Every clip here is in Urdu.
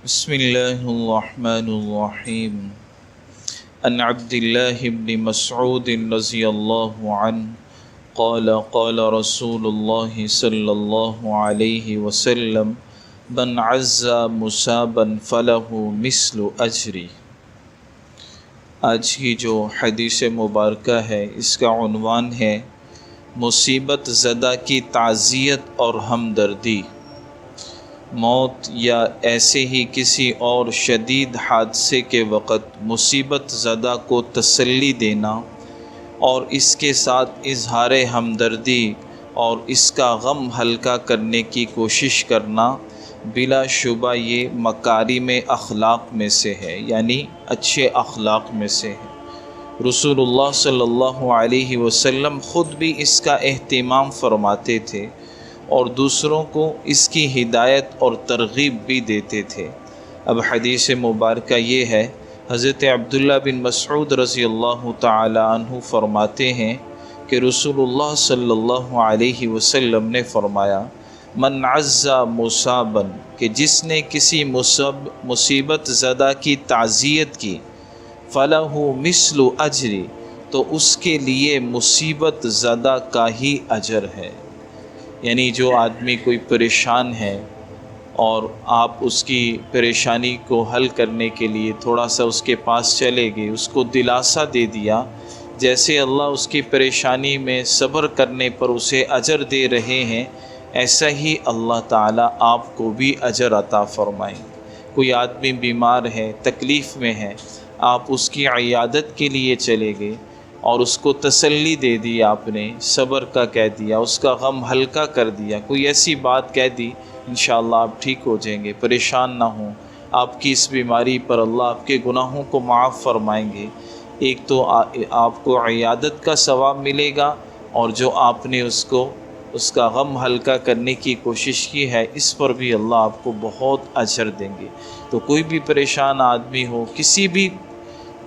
بسم اللہ الرحمن الرحیم عن عبد اللہ بن مسعود رضی اللہ عنہ قال رسول اللہ صلی اللہ علیہ وسلم من عزا مصابا فلہ مثل اجری۔ آج کی جو حدیث مبارکہ ہے اس کا عنوان ہے مصیبت زدہ کی تعزیت اور ہمدردی۔ موت یا ایسے ہی کسی اور شدید حادثے کے وقت مصیبت زدہ کو تسلی دینا اور اس کے ساتھ اظہار ہمدردی اور اس کا غم ہلکا کرنے کی کوشش کرنا بلا شبہ یہ مکارم اخلاق میں سے ہے، یعنی اچھے اخلاق میں سے ہے۔ رسول اللہ صلی اللہ علیہ وسلم خود بھی اس کا اہتمام فرماتے تھے اور دوسروں کو اس کی ہدایت اور ترغیب بھی دیتے تھے۔ اب حدیث مبارکہ یہ ہے، حضرت عبداللہ بن مسعود رضی اللہ تعالی عنہ فرماتے ہیں کہ رسول اللہ صلی اللہ علیہ وسلم نے فرمایا من عزا مصابا، کہ جس نے کسی مصیبت زدہ کی تعزیت کی، فلہ مثل اجری، تو اس کے لیے مصیبت زدہ کا ہی اجر ہے۔ یعنی جو آدمی کوئی پریشان ہے اور آپ اس کی پریشانی کو حل کرنے کے لیے تھوڑا سا اس کے پاس چلے گئے، اس کو دلاسا دے دیا، جیسے اللہ اس کی پریشانی میں صبر کرنے پر اسے اجر دے رہے ہیں، ایسا ہی اللہ تعالیٰ آپ کو بھی اجر عطا فرمائیں۔ کوئی آدمی بیمار ہے، تکلیف میں ہے، آپ اس کی عیادت کے لیے چلے گئے اور اس کو تسلی دے دی، آپ نے صبر کا کہہ دیا، اس کا غم ہلکا کر دیا، کوئی ایسی بات کہہ دی انشاءاللہ آپ ٹھیک ہو جائیں گے، پریشان نہ ہوں، آپ کی اس بیماری پر اللہ آپ کے گناہوں کو معاف فرمائیں گے۔ ایک تو آپ کو عیادت کا ثواب ملے گا، اور جو آپ نے اس کا غم ہلکا کرنے کی کوشش کی ہے اس پر بھی اللہ آپ کو بہت اجر دیں گے۔ تو کوئی بھی پریشان آدمی ہو، کسی بھی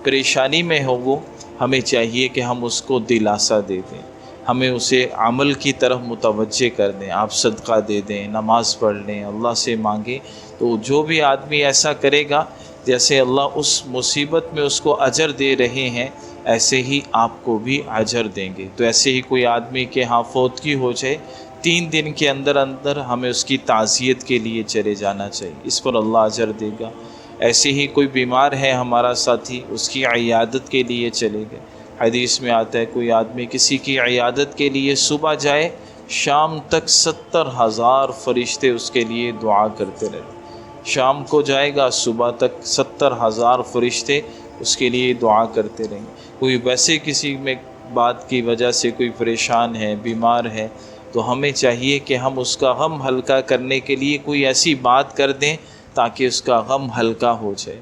پریشانی میں ہو، وہ ہمیں چاہیے کہ ہم اس کو دلاسا دے دیں، ہمیں اسے عمل کی طرف متوجہ کر دیں، آپ صدقہ دے دیں، نماز پڑھ لیں، اللہ سے مانگیں۔ تو جو بھی آدمی ایسا کرے گا، جیسے اللہ اس مصیبت میں اس کو اجر دے رہے ہیں، ایسے ہی آپ کو بھی اجر دیں گے۔ تو ایسے ہی کوئی آدمی کے ہاں فوتگی ہو جائے، 3 دن کے اندر ہمیں اس کی تعزیت کے لیے چلے جانا چاہیے، اس پر اللہ اجر دے گا۔ ایسے ہی کوئی بیمار ہے ہمارا ساتھی، اس کی عیادت کے لیے چلے گئے، حدیث میں آتا ہے کوئی آدمی کسی کی عیادت کے لیے صبح جائے، شام تک 70,000 فرشتے اس کے لیے دعا کرتے رہے۔ شام کو جائے گا، صبح تک 70,000 فرشتے اس کے لیے دعا کرتے رہیں گے۔ کوئی ویسے کسی میں بات کی وجہ سے کوئی پریشان ہے، بیمار ہے، تو ہمیں چاہیے کہ ہم اس کا غم ہلکا کرنے کے لیے کوئی ایسی بات کر دیں تاکہ اس کا غم ہلکا ہو جائے۔